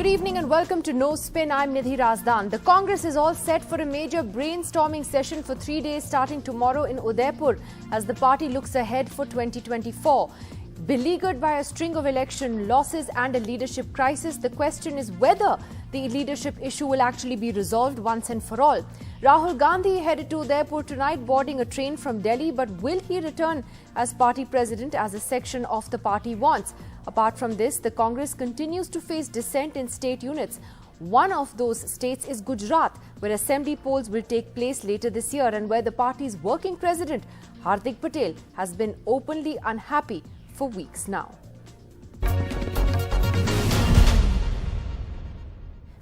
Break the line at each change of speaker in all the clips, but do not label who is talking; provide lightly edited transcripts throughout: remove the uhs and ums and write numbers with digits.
Good evening and welcome to No Spin. I'm Nidhi Razdan. The Congress is all set for a major brainstorming session for 3 days starting tomorrow in Udaipur as the party looks ahead for 2024. Beleaguered by a string of election losses and a leadership crisis, the question is whether the leadership issue will actually be resolved once and for all. Rahul Gandhi headed to Udaipur tonight boarding a train from Delhi, but will he return as party president as a section of the party wants? Apart from this, the Congress continues to face dissent in state units. One of those states is Gujarat, where assembly polls will take place later this year and where the party's working president, Hardik Patel, has been openly unhappy for weeks now.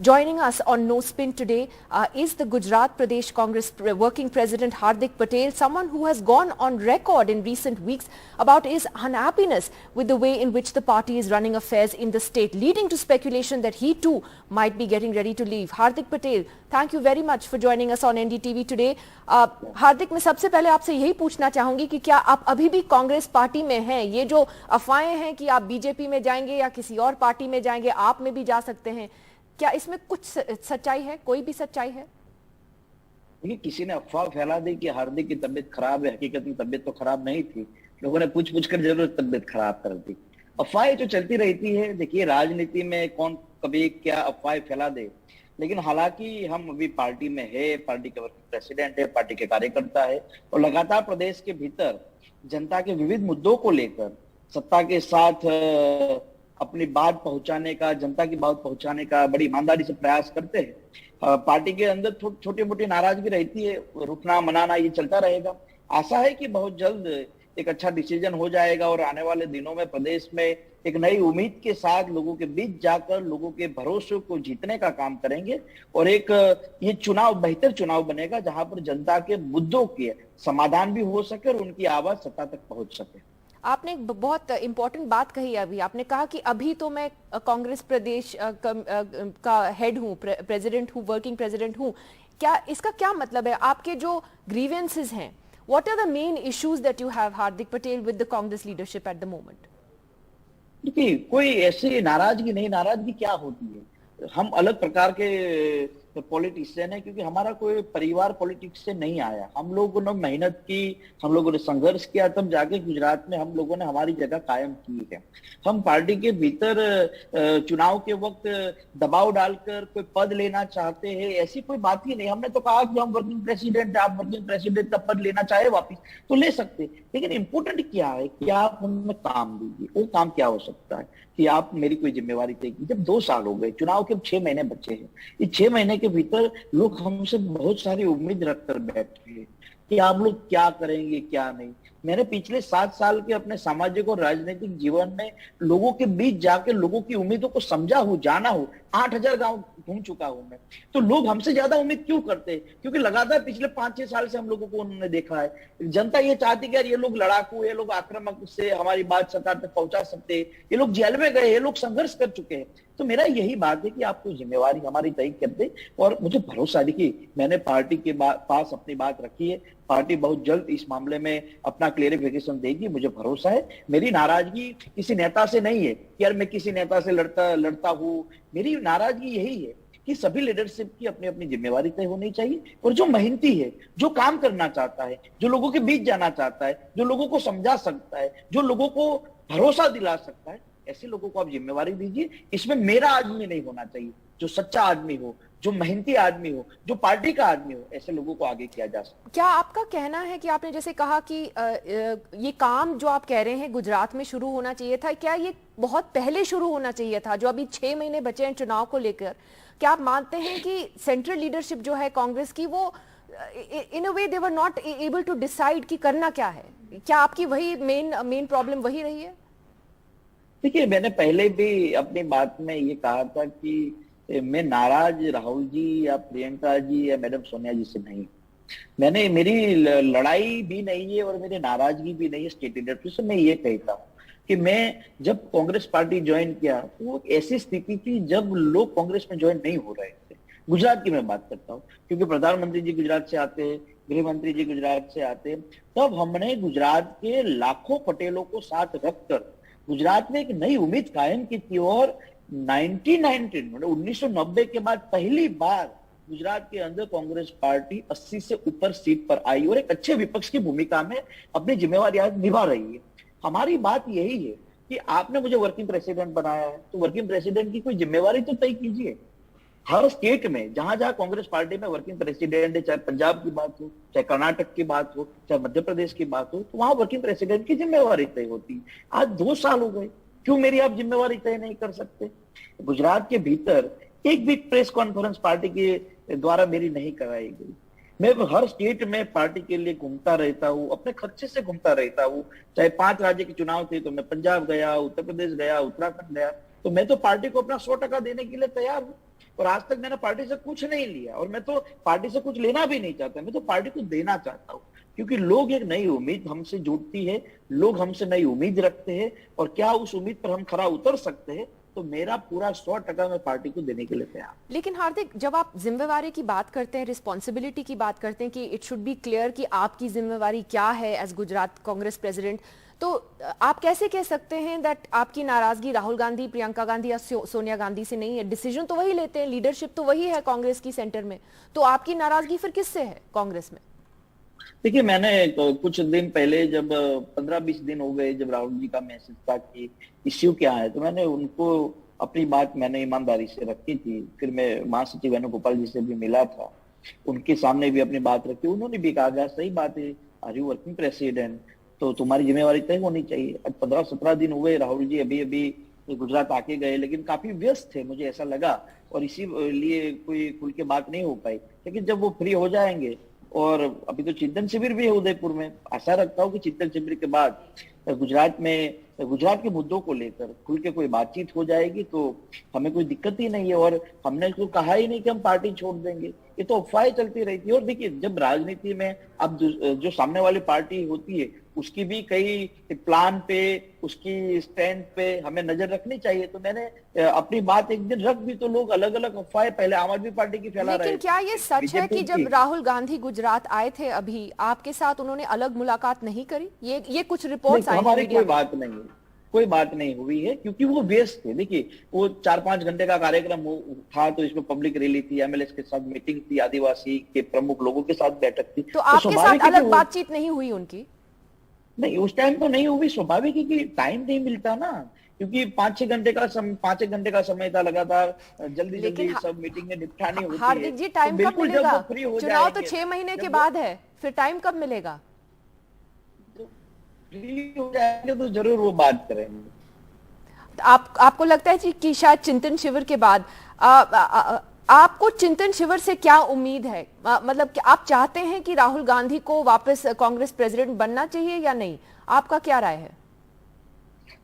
Joining us on No Spin today is the Gujarat Pradesh Congress working president Hardik Patel, someone who has gone on record in recent weeks about his unhappiness with the way in which the party is running affairs in the state, leading to speculation that he too might be getting ready to leave. Hardik Patel, thank you very much for joining us on NDTV today. हार्दिक, मैं सबसे पहले आपसे यही पूछना चाहूंगी कि क्या आप अभी भी कांग्रेस पार्टी में हैं? ये जो अफवाहें हैं कि आप बीजेपी में जाएंगे या किसी और पार्टी में जाएंगे, आप में भी जा सकते हैं, क्या इसमें कुछ सच्चाई है? कोई भी सच्चाई है?
देखिए, किसी ने अफवाह फैला दी कि हार्दिक की तबीयत खराब है। हकीकत में तबीयत तो खराब नहीं थी, लोगों ने पूछ कर जरूर तबीयत खराब कर दी। अफवाहें जो चलती रहती है, देखिए राजनीति में कौन कभी क्या अफवाह फैला दे, लेकिन हालांकि हम अभी पार्टी में है, पार्टी के प्रेसिडेंट है, पार्टी के कार्यकर्ता है और लगातार प्रदेश के भीतर जनता के विविध मुद्दों को लेकर सत्ता के साथ अपनी बात पहुंचाने का, जनता की बात पहुंचाने का बड़ी ईमानदारी से प्रयास करते हैं। पार्टी के अंदर छोटी मोटी नाराजगी रहती है, रुकना मनाना ये चलता रहेगा। आशा है कि बहुत जल्द एक अच्छा डिसीजन हो जाएगा और आने वाले दिनों में प्रदेश में एक नई उम्मीद के साथ लोगों के बीच जाकर लोगों के भरोसे को जीतने का काम करेंगे और एक ये चुनाव बेहतर चुनाव बनेगा जहां पर जनता के मुद्दों के समाधान भी हो सके और उनकी आवाज सत्ता तक पहुंच सके।
आपने एक बहुत इंपॉर्टेंट बात कही अभी, आपने कहा कि अभी तो मैं कांग्रेस प्रदेश का हेड हूँ, प्रेसिडेंट हूँ, वर्किंग प्रेसिडेंट हूँ। क्या इसका क्या मतलब है? आपके जो ग्रीवेंसेस हैं, what are the main issues that you have, Hardik Patel, with the Congress leadership at the moment?
देखिए, कोई ऐसी नाराजगी नहीं, नाराजगी क्या होती है? हम अलग प्रकार के पॉलिटिशियन है, क्योंकि हमारा कोई परिवार पॉलिटिक्स से नहीं आया। हम लोगों ने मेहनत की, हम लोगों ने संघर्ष किया, तब जाके गुजरात में हम लोगों ने हमारी जगह कायम की है। हम पार्टी के भीतर चुनाव के वक्त दबाव डालकर कोई पद लेना चाहते हैं, ऐसी कोई बात ही नहीं। हमने तो कहा कि हम वर्किंग प्रेसिडेंट, आप वर्किंग प्रेसिडेंट का पद लेना चाहे वापिस तो ले सकते, लेकिन इंपोर्टेंट क्या है कि आप हमें काम दीजिए। वो काम क्या हो सकता है कि आप मेरी कोई जिम्मेवारी तय की। जब 2 साल हो गए, चुनाव के 6 महीने बचे हैं, इस 6 महीने के भीतर लोग हमसे बहुत सारी उम्मीद रखकर बैठे हैं कि आप लोग क्या करेंगे क्या नहीं। मैंने पिछले 7 साल के अपने सामाजिक और राजनीतिक जीवन में लोगों के बीच जाकर लोगों की उम्मीदों को समझा हो, जाना हो। 8000 गांव घूम चुका हूं मैं, तो लोग हमसे ज्यादा उम्मीद क्यों करते हैं? क्योंकि लगातार पिछले 5-6 साल से हम लोगों को उन्होंने देखा है। जनता ये चाहती कि यार ये लोग लड़ाकू, ये लोग आक्रामक से हमारी बात सरकार तक पहुंचा सकते हैं, ये लोग जेल में गए, ये लोग संघर्ष कर चुके हैं। तो मेरा यही बात है कि आपको जिम्मेवारी हमारी तय कर दे और मुझे भरोसा, देखिए मैंने पार्टी के पास अपनी बात रखी है, पार्टी बहुत जल्द इस मामले में अपना क्लेरिफिकेशन देगी, मुझे भरोसा है। मेरी नाराजगी किसी नेता से नहीं है कि यार मैं किसी नेता से लड़ता हूं। मेरी नाराजगी यही है कि सभी लीडरशिप की अपनी अपनी जिम्मेवारी तय होनी चाहिए और जो मेहनती है, जो काम करना चाहता है, जो लोगों के बीच जाना चाहता है, जो लोगों को समझा सकता है, जो लोगों को भरोसा दिला सकता है, ऐसे लोगों को आप जिम्मेवारी दीजिए। इसमें मेरा आदमी नहीं होना चाहिए, जो सच्चा आदमी हो, जो मेहनती आदमी हो, जो पार्टी का आदमी हो, ऐसे लोगों को आगे किया जा सकता है।
क्या आपका कहना है कि आपने जैसे कहा कि ये काम जो आप कह रहे हैं गुजरात में शुरू होना चाहिए था, क्या ये बहुत पहले शुरू होना चाहिए था? जो अभी 6 महीने बचे हैं चुनाव को लेकर, क्या आप मानते हैं कि सेंट्रल लीडरशिप जो है कांग्रेस की, वो in a way they were not able to decide कि करना क्या है? क्या आपकी वही मेन प्रॉब्लम वही रही है?
देखिए, मैंने पहले भी अपनी बात में ये कहा था कि मैं नाराज राहुल जी या प्रियंका जी या मैडम सोनिया जी से नहीं। मेरी लड़ाई भी नहीं है और मेरी नाराजगी भी नहीं है स्टेट लीडरशिप से। मैं ये कहता हूँ कि मैं जब कांग्रेस पार्टी ज्वाइन किया तो वो ऐसी स्थिति थी जब लोग कांग्रेस में ज्वाइन नहीं हो रहे थे। गुजरात की मैं बात करता हूँ, क्योंकि प्रधानमंत्री जी गुजरात से आते हैं, गृह मंत्री जी गुजरात से आते हैं। तब हमने गुजरात के लाखों पटेलों को साथ रखकर गुजरात में एक नई उम्मीद कायम की थी और 1990 मतलब 1990 के बाद पहली बार गुजरात के अंदर कांग्रेस पार्टी 80 से ऊपर सीट पर आई और एक अच्छे विपक्ष की भूमिका में अपनी जिम्मेवारी आज निभा रही है। हमारी बात यही है कि आपने मुझे वर्किंग प्रेसिडेंट बनाया है, तो वर्किंग प्रेसिडेंट की कोई जिम्मेवारी तो तय कीजिए। हर स्टेट में जहां जहां कांग्रेस पार्टी में वर्किंग प्रेसिडेंट है, चाहे पंजाब की बात हो, चाहे कर्नाटक की बात हो, चाहे मध्य प्रदेश की बात हो, तो वहां वर्किंग प्रेसिडेंट की जिम्मेवारी तय होती है। आज 2 साल हो गए, क्यों मेरी आप जिम्मेवारी तय नहीं कर सकते? गुजरात के भीतर एक भी प्रेस कॉन्फ्रेंस पार्टी के द्वारा मेरी नहीं कराई गई। मैं हर स्टेट में पार्टी के लिए घूमता रहता हूँ, अपने खर्चे से घूमता रहता हूँ। चाहे 5 राज्य के चुनाव थे तो मैं पंजाब गया, उत्तर प्रदेश गया, उत्तराखंड गया, तो मैं तो पार्टी को अपना 100% देने के लिए तैयार हूँ। और आज तक मैंने पार्टी से कुछ नहीं लिया और मैं तो पार्टी से कुछ लेना भी नहीं चाहता, मैं तो पार्टी को देना चाहता हूँ। क्योंकि लोग एक नई उम्मीद हमसे जुड़ती है, लोग हमसे नई उम्मीद रखते हैं और क्या उस उम्मीद पर हम खरा उतर सकते हैं, तो मेरा पूरा 100% मैं पार्टी को देने के लिए तैयार।
लेकिन हार्दिक, जब आप जिम्मेवारी की बात करते हैं, रिस्पॉन्सिबिलिटी की बात करते हैं कि इट शुड बी क्लियर कि आपकी जिम्मेवारी क्या है एज गुजरात कांग्रेस प्रेसिडेंट, तो आप कैसे कह सकते हैं दैट आपकी नाराजगी राहुल गांधी, प्रियंका गांधी या सोनिया गांधी से नहीं है? डिसीजन तो वही लेते हैं, लीडरशिप तो वही है कांग्रेस की सेंटर में, तो आपकी नाराजगी फिर किससे है कांग्रेस में?
देखिए, मैंने कुछ दिन पहले जब 15-20 दिन हो गए जब राहुल जी का मैसेज था कि इश्यू क्या है, तो मैंने उनको अपनी बात मैंने ईमानदारी से रखी थी। फिर मैं महासचिव वेणुगोपाल जी से भी मिला था, उनके सामने भी अपनी बात रखी। उन्होंने भी कहा सही बात है, आर यू वर्किंग प्रेसिडेंट, तो तुम्हारी जिम्मेवारी तय होनी चाहिए। आज 15-17 दिन हुए, राहुल जी अभी अभी गुजरात आके गए, लेकिन काफी व्यस्त थे मुझे ऐसा लगा, और इसीलिए कोई खुल के बात नहीं हो पाई। लेकिन जब वो फ्री हो जाएंगे, और अभी तो चिंतन शिविर भी है उदयपुर में, आशा रखता हूँ कि चिंतन शिविर के बाद गुजरात के मुद्दों को लेकर खुल के कोई बातचीत हो जाएगी, तो हमें कोई दिक्कत ही नहीं है। और हमने तो कहा ही नहीं कि हम पार्टी छोड़ देंगे, ये तो अफवाहें चलती रहती है। और देखिए, जब राजनीति में अब जो सामने वाली पार्टी होती है उसकी भी कई प्लान पे, उसकी स्टैंड पे हमें नजर रखनी चाहिए। तो मैंने अपनी बात एक दिन रख दी, तो लोग अलग अलग अफवाहें पहले आम आदमी पार्टी की फैला रहे।
लेकिन क्या ये सच है कि जब राहुल गांधी गुजरात आए थे अभी, आपके साथ उन्होंने अलग मुलाकात नहीं करी? ये कुछ रिपोर्ट्स आई हैं
हमारी
मीडिया
कोई बात नहीं है, कोई बात नहीं हुई है, क्योंकि वो व्यस्त थे। देखिए, वो 4-5 घंटे का कार्यक्रम था, तो इसमें पब्लिक रैली थी, एमएलए के साथ मीटिंग थी, आदिवासी के प्रमुख लोगों के साथ बैठक थी।
तो आपके साथ अलग बातचीत नहीं हुई उनकी?
नहीं, उस टाइम तो नहीं हुई, स्वाभाविक है कि टाइम नहीं मिलता ना, क्योंकि 5-6 घंटे का समय था लगातार, जल्दी सब मीटिंगें निपटानी होती है।
हार्दिक जी, टाइम कब मिलेगा? चुनाव तो 6 महीने के बाद है, फिर टाइम कब मिलेगा?
फ्री हो जाएंगे तो जरूर वो बात करेंगे।
आपको लगता है कि शायद चिंतन शिविर के बाद आपको चिंतन शिविर से क्या उम्मीद है? मतलब कि आप चाहते हैं कि राहुल गांधी को वापस कांग्रेस प्रेसिडेंट बनना चाहिए या नहीं? आपका क्या राय है?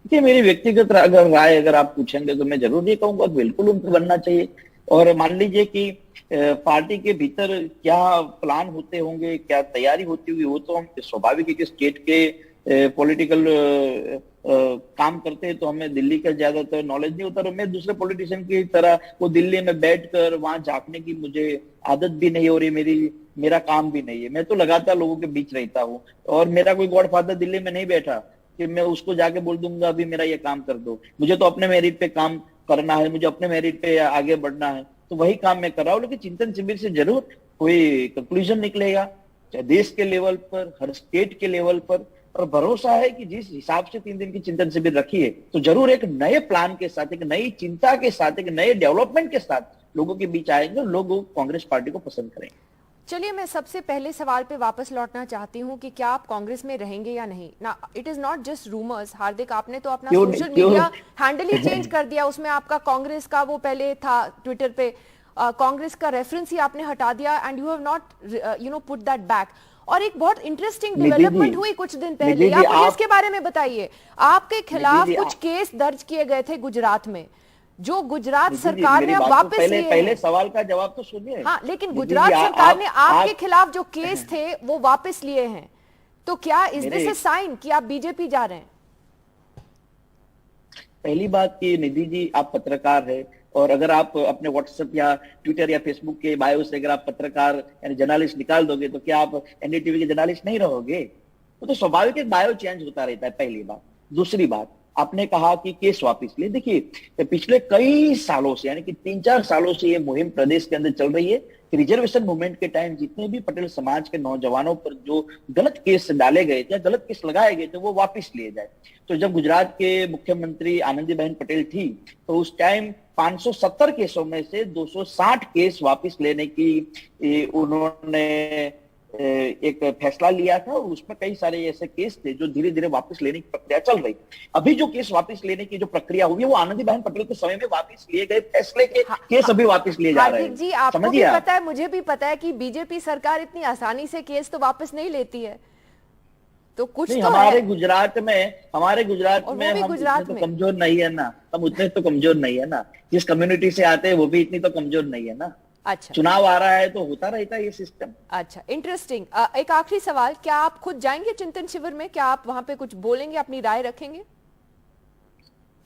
देखिए, मेरी व्यक्तिगत अगर राय अगर आप पूछेंगे तो मैं जरूर ये कहूंगा बिल्कुल उनको बनना चाहिए। और मान लीजिए कि पार्टी के भीतर क्या प्लान होते होंगे, क्या तैयारी होती होगी, वो तो हम स्वाभाविक है कि स्टेट के पॉलिटिकल काम करते हैं, तो हमें दिल्ली का ज्यादातर नॉलेज नहीं होता। और मैं दूसरे पॉलिटिशियन की तरह वो दिल्ली में बैठकर वहां झांकने की मुझे आदत भी नहीं हो रही, मेरा काम भी नहीं है। मैं तो लगातार लोगों के बीच रहता हूँ, और मेरा कोई गॉडफादर दिल्ली में नहीं बैठा कि मैं उसको जाके बोल दूंगा अभी मेरा ये काम कर दो। मुझे तो अपने मेरिट पे काम करना है, मुझे अपने मेरिट पे आगे बढ़ना है, तो वही काम मैं कर रहा हूँ। लेकिन चिंतन शिविर से जरूर कोई कंक्लूजन निकलेगा, चाहे देश के लेवल पर, हर स्टेट के लेवल पर। और भरोसा है कि जिस हिसाब से 3 दिन की चिंतन शिविर रखी है, तो जरूर एक नए प्लान के साथ, एक नई चिंता के साथ, एक नए डेवलपमेंट के साथ लोगों के बीच आएंगे, लोग कांग्रेस पार्टी को पसंद करेंगे।
चलिए, मैं सबसे पहले सवाल पे वापस लौटना चाहती हूँ कि क्या आप कांग्रेस में रहेंगे या नहीं ना। It is not just rumours. Hardik, आपने तो अपना सोशल मीडिया हैंडल ही चेंज कर दिया, उसमें आपका कांग्रेस का वो पहले था ट्विटर पे, कांग्रेस का रेफरेंस ही आपने हटा दिया, and you have not put that back. और एक बहुत इंटरेस्टिंग डेवलपमेंट हुई कुछ दिन पहले, आप मुझे इसके बारे में बताइए। आपके खिलाफ कुछ केस दर्ज किए गए थे गुजरात में, जो गुजरात सरकार ने अब वापस लिए।
पहले सवाल का जवाब तो सुनिए।
हाँ, लेकिन गुजरात सरकार ने आपके खिलाफ जो केस थे वो वापस लिए हैं, तो क्या इज दिस अ साइन कि आप बीजेपी जा रहे हैं?
पहली बात की निधि जी, आप पत्रकार है, और अगर आप अपने व्हाट्सएप या ट्विटर या फेसबुक के बायो से अगर आप पत्रकार यानी जर्नलिस्ट निकाल दोगे, तो क्या आप एनडीटीवी के जर्नलिस्ट नहीं रहोगे? तो स्वाभाविक एक बायो चेंज होता रहता है, पहली बात। दूसरी बात, आपने कहा कि केस वापस ले। देखिए पिछले कई सालों से यानी कि 3-4 सालों से ये मुहिम प्रदेश के अंदर चल रही है कि रिजर्वेशन मूवमेंट के टाइम जितने भी पटेल समाज के नौजवानों पर जो गलत केस डाले गए थे, गलत केस लगाए गए थे, वो वापस लिए जाए। तो जब गुजरात के मुख्यमंत्री आनंदीबेन पटेल थी तो उस टाइम 570 केसों में से 260 केस वापस लेने की उन्होंने एक फैसला लिया था, और उसमें कई सारे ऐसे केस थे जो धीरे धीरे वापस लेने की प्रक्रिया चल रही। अभी जो केस वापस लेने की जो प्रक्रिया हुई है वो आनंदीबेन पटेल के समय में वापस लिए गए फैसले के केस अभी वापस लिए जा रहे हैं।
जी, आपको भी पता है, मुझे भी पता है कि बीजेपी सरकार इतनी आसानी से केस तो वापस नहीं लेती है, तो कुछ
नहीं,
तो
हमारे
है।
गुजरात में हम उतने तो कमजोर नहीं है ना, हम उतने तो कमजोर नहीं है ना, जिस कम्युनिटी से आते हैं वो भी इतनी तो कमजोर नहीं है ना।
अच्छा,
चुनाव आ रहा है तो होता रहता है ये सिस्टम।
अच्छा, इंटरेस्टिंग। एक आखिरी सवाल, क्या आप खुद जाएंगे चिंतन शिविर में? क्या आप वहां पे कुछ बोलेंगे, अपनी राय रखेंगे?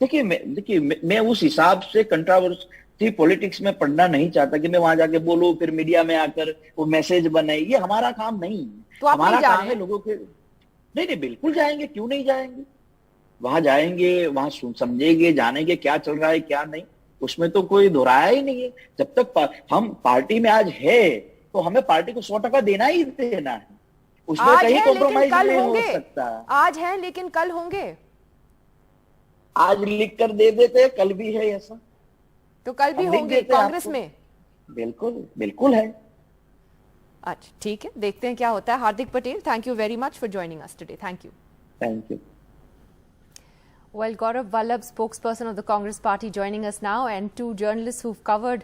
देखिए मैं उस हिसाब से कंट्रोवर्सी पॉलिटिक्स में पढ़ना नहीं चाहता कि मैं वहां जाके बोलूं फिर मीडिया में आकर वो मैसेज बने। ये हमारा काम नहीं है।
तो आप
हमारा
नहीं जा
काम है लोगों के। नहीं, बिल्कुल जाएंगे, क्यों नहीं जाएंगे। वहां जाएंगे, वहां समझेंगे, जानेंगे क्या चल रहा है क्या नहीं, उसमें तो कोई दोहराया ही नहीं है। जब तक हम पार्टी में आज है तो हमें पार्टी को 100% देना ही देना है, उसमें कहीं कॉम्प्रोमाइज नहीं हो सकता।
आज है लेकिन कल होंगे।
आज लिख कर दे देते, कल भी है ऐसा,
तो कल भी होंगे कांग्रेस में?
बिल्कुल बिल्कुल है।
अच्छा, ठीक है, देखते हैं क्या होता है। Hardik Patel, thank you very much for joining us today. Thank you.
Thank you.
Well, Gaurav Vallabh, spokesperson of the Congress party, joining us now, and two journalists who've covered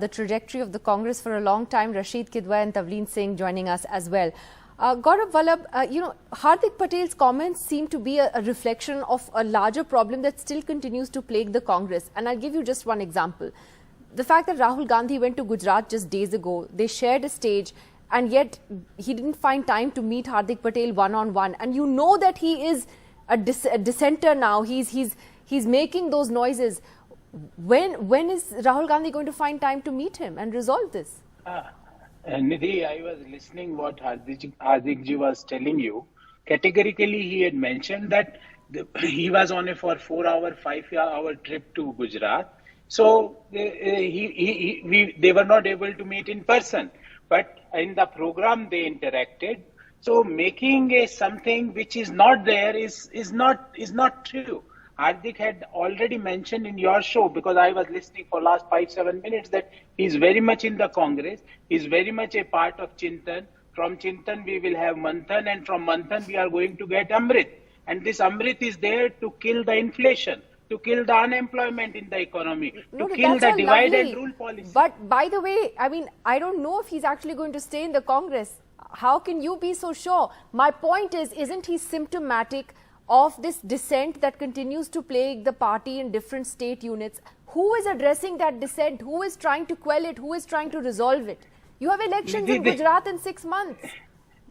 the trajectory of the Congress for a long time, Rashid Kidwai and Tavleen Singh, joining us as well. Gaurav Vallabh, Hardik Patel's comments seem to be a reflection of a larger problem that still continues to plague the Congress. And I'll give you just one example. The fact that Rahul Gandhi went to Gujarat just days ago, they shared a stage, and yet he didn't find time to meet Hardik Patel one-on-one. And you know that he is a dissenter now. He's making those noises. When is Rahul Gandhi going to find time to meet him and resolve this?
Nidhi, I was listening what Hardik ji was telling you. Categorically, he had mentioned that he was on a 4-hour, 5-hour trip to Gujarat. So they were not able to meet in person, but in the program they interacted. So making something which is not there is not true. Hardik had already mentioned in your show, because I was listening for last 5-7 minutes, that he is very much in the Congress. He is very much a part of Chintan. From Chintan we will have Manthan, and from Manthan we are going to get Amrit. And this Amrit is there to kill the inflation, to kill the unemployment in the economy, to kill the divide and rule policy.
But by the way, I mean, I don't know if he's actually going to stay in the Congress. How can you be so sure? My point is, isn't he symptomatic of this dissent that continues to plague the party in different state units? Who is addressing that dissent? Who is trying to quell it? Who is trying to resolve it? You have elections in Gujarat in 6 months.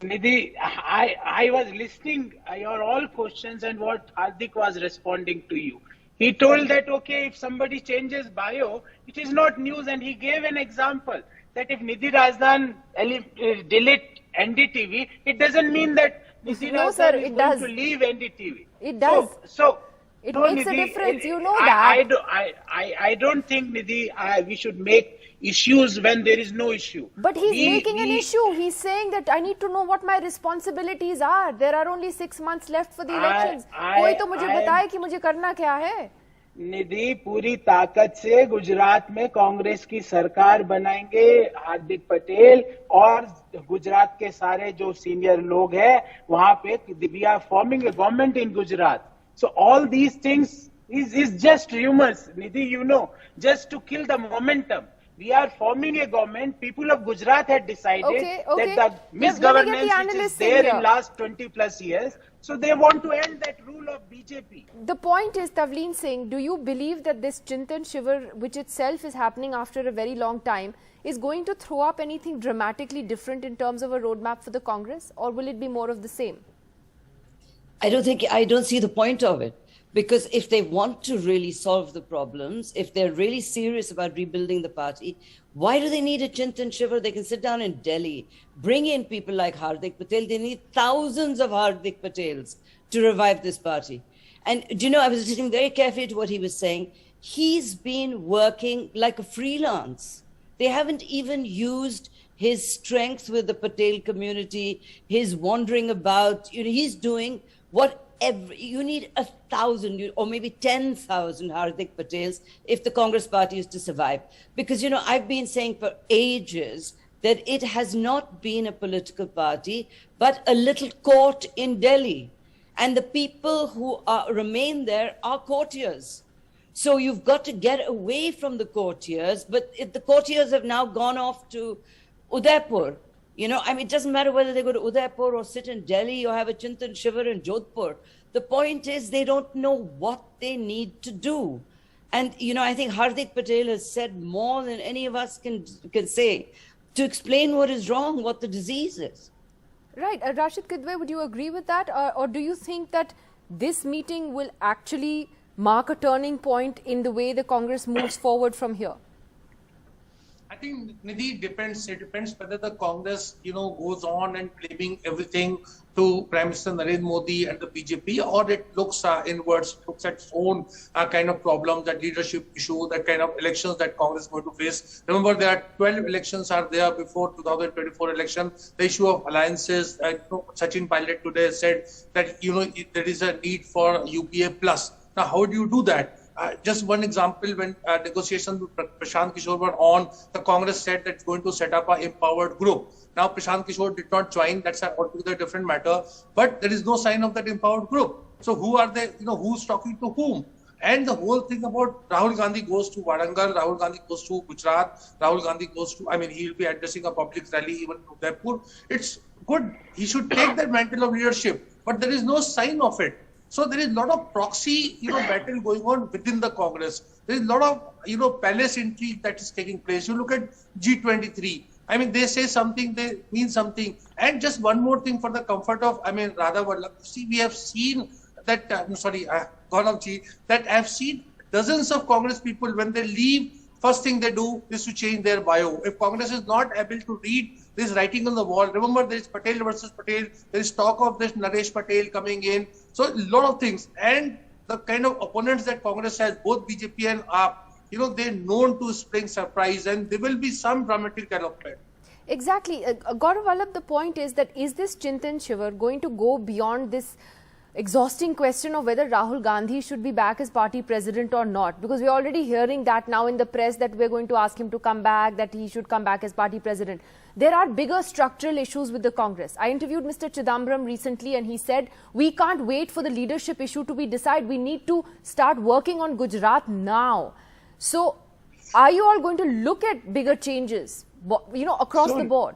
Nidhi, I was listening your all questions and what Hardik was responding to you. He told that, okay, if somebody changes bio, it is not news, and he gave an example that if Nidhi Razdan delete NDTV, it doesn't mean that Nidhi Razdan is going to leave NDTV.
It does.
So
it makes
Nidhi,
a difference. You know that.
I don't think, Nidhi, we should make issues when there is no issue.
But he's making an issue. He's saying that I need to know what my responsibilities are. There are only 6 months left for the elections. कोई तो मुझे बताए कि मुझे करना क्या है.
निधि, पूरी ताकत से गुजरात में कांग्रेस की सरकार बनाएंगे हार्दिक पटेल, और गुजरात के सारे जो सीनियर लोग हैं वहां पे we are forming a government in Gujarat. So all these things is just rumors, Nidhi, you know, just to kill the momentum. We are forming a government. People of Gujarat had decided that the misgovernance which is there in last 20 plus years, so they want to end that rule of BJP.
The point is, Tavleen Singh, do you believe that this Chintan Shivir, which itself is happening after a very long time, is going to throw up anything dramatically different in terms of a roadmap for the Congress, or will it be more of the same?
I don't see the point of it. Because if they want to really solve the problems, if they're really serious about rebuilding the party, why do they need a Chintan Shivir? They can sit down in Delhi, bring in people like Hardik Patel. They need thousands of Hardik Patels to revive this party. And do you know, I was listening very carefully to what he was saying. He's been working like a freelance. They haven't even used his strength with the Patel community, his wandering about. You know, he's doing whatever. You need 1,000 or maybe 10,000 Hardik Patels if the Congress party is to survive. Because, you know, I've been saying for ages that it has not been a political party, but a little court in Delhi. And the people who remain there are courtiers. So you've got to get away from the courtiers, but if the courtiers have now gone off to Udaipur, you know, I mean, it doesn't matter whether they go to Udaipur or sit in Delhi or have a Chintan Shivir in Jodhpur. The point is they don't know what they need to do. And, you know, I think Hardik Patel has said more than any of us can say to explain what is wrong, what the disease is.
Right. Rashid Kidwai, would you agree with that? Or do you think that this meeting will actually mark a turning point in the way the Congress moves forward from here?
I think, Nidhi, it depends whether the Congress, you know, goes on and blaming everything to Prime Minister Narendra Modi and the BJP, or it looks inwards, looks at its own kind of problems, that leadership issue, that kind of elections that Congress is going to face. Remember, there are 12 elections are there before 2024 election. The issue of alliances, Sachin Pilot today said that, you know, there is a need for UPA plus. Now, how do you do that? Just one example, when negotiations with Prashant Kishore were on, the Congress said that it's going to set up an empowered group. Now, Prashant Kishore did not join. That's an altogether different matter. But there is no sign of that empowered group. So who are they? You know, who's talking to whom? And the whole thing about Rahul Gandhi goes to Warangal, Rahul Gandhi goes to Gujarat, Rahul Gandhi goes to, I mean, he'll be addressing a public rally even in Udaipur. It's good. He should take that mantle of leadership. But there is no sign of it. So there is a lot of proxy, you know, battle going on within the Congress. There is a lot of, you know, palace intrigue that is taking place. You look at G23. I mean, they say something, they mean something. And just one more thing for the comfort of, I mean, Radha Vallabh. See, we have seen that, that I've seen dozens of Congress people, when they leave, first thing they do is to change their bio. If Congress is not able to read this writing on the wall, remember there is Patel versus Patel, there is talk of this Naresh Patel coming in. So a lot of things. And the kind of opponents that Congress has, both BJP and AAP, you know, they're known to spring surprise, and there will be some dramatic development.
Exactly. Gaurav Vallabh, the point is that is this Chintan Shivir going to go beyond this exhausting question of whether Rahul Gandhi should be back as party president or not? Because we're already hearing that now in the press, that we're going to ask him to come back, that he should come back as party president. There are bigger structural issues with the Congress. I interviewed Mr. Chidambaram recently, and he said, we can't wait for the leadership issue to be decided. We need to start working on Gujarat now. So are you all going to look at bigger changes, you know, across the board?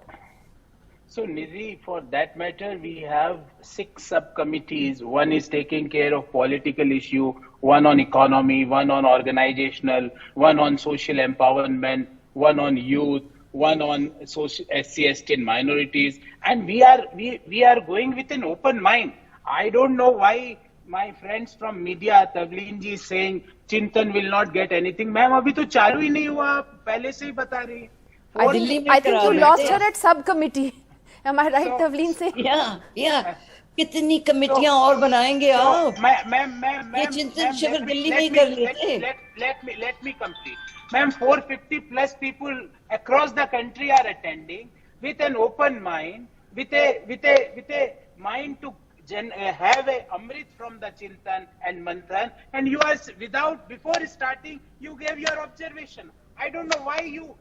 So, Nidhi, for that matter, we have 6 subcommittees. One is taking care of political issue, one on economy, one on organizational, one on social empowerment, one on youth, one on social, SC, ST and minorities. And we are going with an open mind. I don't know why my friends from media, Tavleen ji, is saying Chintan will not get anything. Ma'am, abhi to chalu hi nahi hua, pehle se hi bata rahi.
I think you lost her at subcommittee. Am I right, Tavleen se?
Yeah. कितनी कमेटियां और बनाएंगे आप?
ये
चिंतन शिविर दिल्ली में ही कर लेते.
Let me complete. Ma'am, 450 plus people across the country are attending with an open mind, with a mind to have a Amrit from the Chintan and Manthan, and you are before starting, you gave your observation. I don't know why you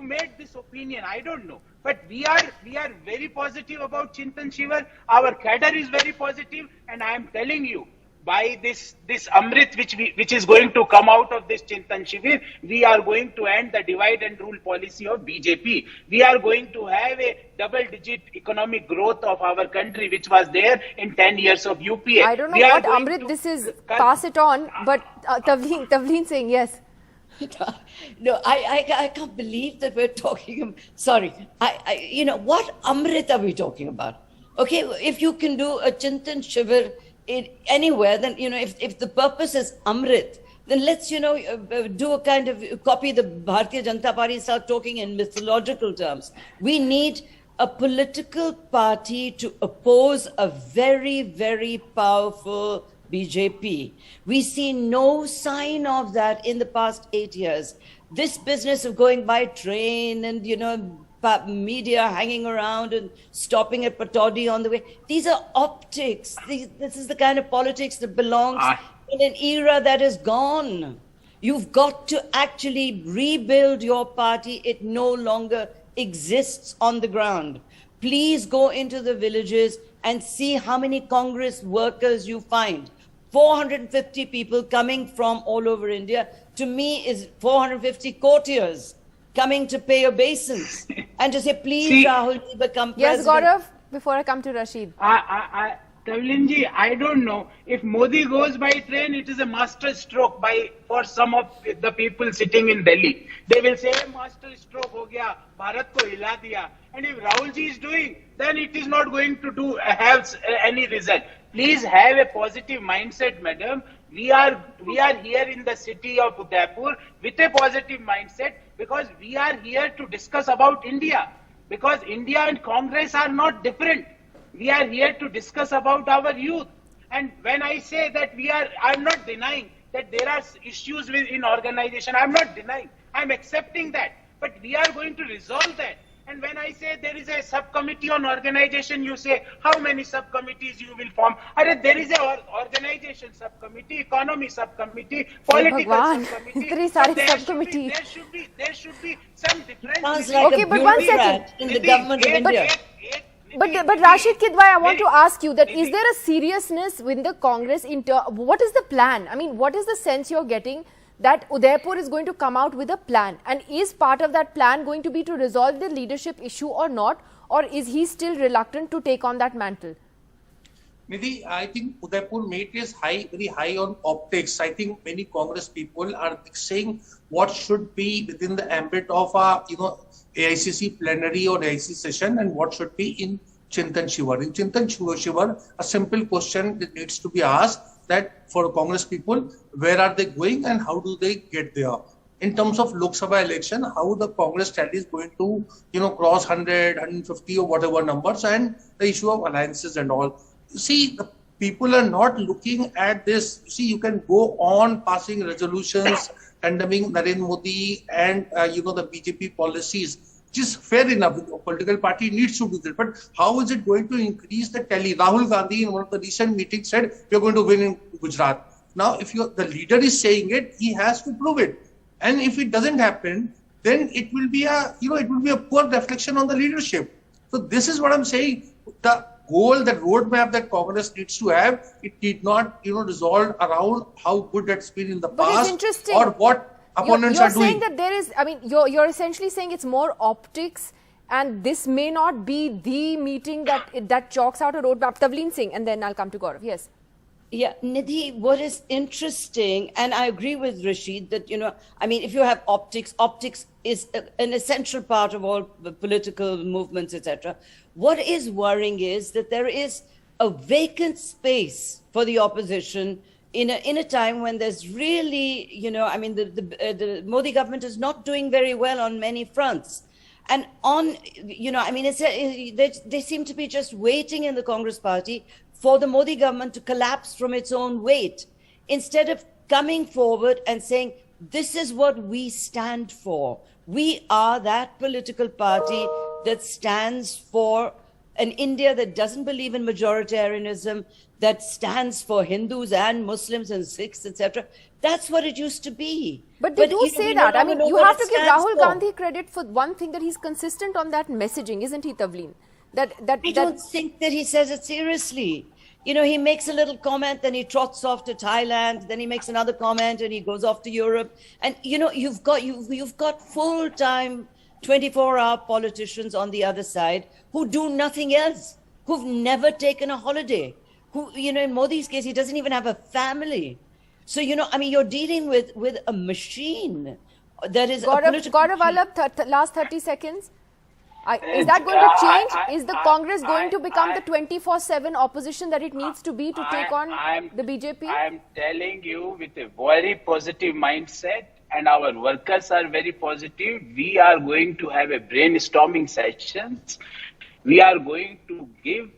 made this opinion. I don't know. But we are very positive about Chintan Shivir. Our cadre is very positive, and I am telling you, by this Amrit which is going to come out of this Chintan Shivir, we are going to end the divide and rule policy of BJP. We are going to have a double-digit economic growth of our country, which was there in 10 years of UPA.
I don't know what Amrit this is. Pass it on. But Tavleen saying yes.
No, I can't believe that we're talking. Sorry, you know, what Amrit are we talking about? Okay, if you can do a Chintan Shivir anywhere, then, you know, if the purpose is Amrit, then let's, you know, do a kind of copy the Bharatiya Janata Party, start talking in mythological terms. We need a political party to oppose a very, very powerful BJP. We see no sign of that in the past 8 years. This business of going by train and, media hanging around and stopping at Patodi on the way, these are optics. This is the kind of politics that belongs in an era that is gone. You've got to actually rebuild your party. It no longer exists on the ground. Please go into the villages and see how many Congress workers you find. 450 people coming from all over India. To me, is 450 courtiers coming to pay obeisance and to say, please, Rahul, become president.
Yes, Gaurav, before I come to Rashid.
Tavlinji, I don't know. If Modi goes by train, it is a master stroke for some of the people sitting in Delhi. They will say, master stroke ho gaya, Bharat ko hila diya. And if Rahul ji is doing, then it is not going to have any result. Please have a positive mindset, madam. We are here in the city of Udaipur with a positive mindset because we are here to discuss about India. Because India and Congress are not different. We are here to discuss about our youth. And when I say that I'm not denying that there are issues in organization. I'm not denying. I'm accepting that. But we are going to resolve that. And when I say there is a subcommittee on organization, you say, how many subcommittees you will form? There is a organization subcommittee, economy subcommittee, political subcommittee. There should be some difference.
Okay, but one second. In the government of India.
But Rashid Kidwai, I want to ask you that is there a seriousness with the Congress what is the plan? I mean, what is the sense you're getting that Udaipur is going to come out with a plan? And is part of that plan going to be to resolve the leadership issue or not? Or is he still reluctant to take on that mantle?
Nidhi, I think Udaipur made is very high on optics. I think many Congress people are saying what should be within the ambit of AICC plenary or AICC session and what should be in Chintan Shivir. In Chintan Shivir, a simple question that needs to be asked that for Congress people, where are they going and how do they get there? In terms of Lok Sabha election, how the Congress strategy is going to, cross 100, 150 or whatever numbers, and the issue of alliances and all. See, the people are not looking at this. See, you can go on passing resolutions condemning Narendra Modi and, the BJP policies, which is fair enough. A political party needs to do that. But how is it going to increase the tally? Rahul Gandhi in one of the recent meetings said, we are going to win in Gujarat. Now, if the leader is saying it, he has to prove it. And if it doesn't happen, then it will be a poor reflection on the leadership. So this is what I'm saying. The goal, the roadmap that Congress needs to have, it need not, resolve around how good that's been in the past or what opponents are doing.
You're saying that there is, you're essentially saying it's more optics and this may not be the meeting that chalks out a roadmap. Tavleen Singh, and then I'll come to Gaurav. Yes.
Yeah, Nidhi, what is interesting, and I agree with Rashid that, if you have optics is an essential part of all the political movements, etc. What is worrying is that there is a vacant space for the opposition in a time when there's really, the Modi government is not doing very well on many fronts. And they seem to be just waiting in the Congress party for the Modi government to collapse from its own weight, instead of coming forward and saying, this is what we stand for. We are that political party that stands for an India that doesn't believe in majoritarianism, that stands for Hindus and Muslims and Sikhs, etc. That's what it used to be.
But they do say that. You have to give Rahul Gandhi credit for one thing, that he's consistent on that messaging, isn't he, Tavleen?
I don't think that he says it seriously. He makes a little comment, then he trots off to Thailand, then he makes another comment and he goes off to Europe. And, you've got full-time 24-hour politicians on the other side who do nothing else, who've never taken a holiday, who, in Modi's case, he doesn't even have a family. So, you're dealing with a machine that is
Gaurav, last 30 seconds. Is that going to change? Is the Congress going to become the 24/7 opposition that it needs to be to take on the BJP?
I'm telling you with a very positive mindset, and our workers are very positive. We are going to have a brainstorming sessions. We are going to give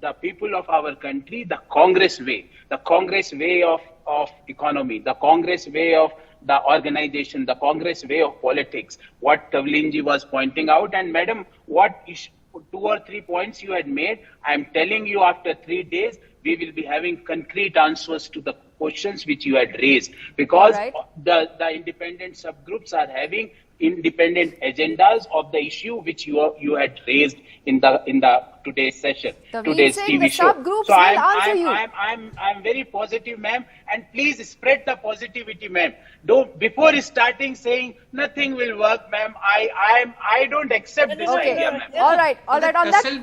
the people of our country the Congress way of economy, the Congress way of the organization, the Congress way of politics, what Tavleenji was pointing out. And madam, what 2 or 3 points you had made, I am telling you, after 3 days, we will be having concrete answers to the questions which you had raised, because the independent subgroups are having independent agendas of the issue which you had raised in the today's session, today's TV show. So I'm very positive, ma'am, and please spread the positivity, ma'am. Don't, before starting saying nothing will work, ma'am. I don't accept this idea, ma'am.
All right. On that
tussle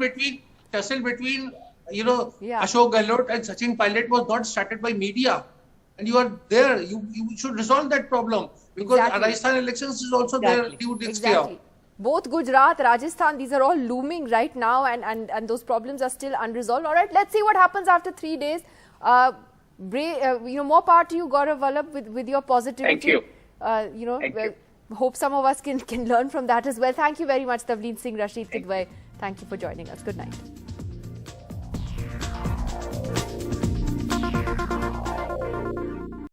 between Ashok Gehlot and Sachin Pilot was not started by media, and you are there. You should resolve that problem, because Rajasthan elections is also there due next year.
Both Gujarat, Rajasthan, these are all looming right now, and those problems are still unresolved. All right, let's see what happens after 3 days. More power to you, Gaurav Vallabh, with your positivity.
Thank you.
Hope some of us can learn from that as well. Thank you very much, Tavleen Singh, Rashid Kidwai. Thank you for joining us. Good night.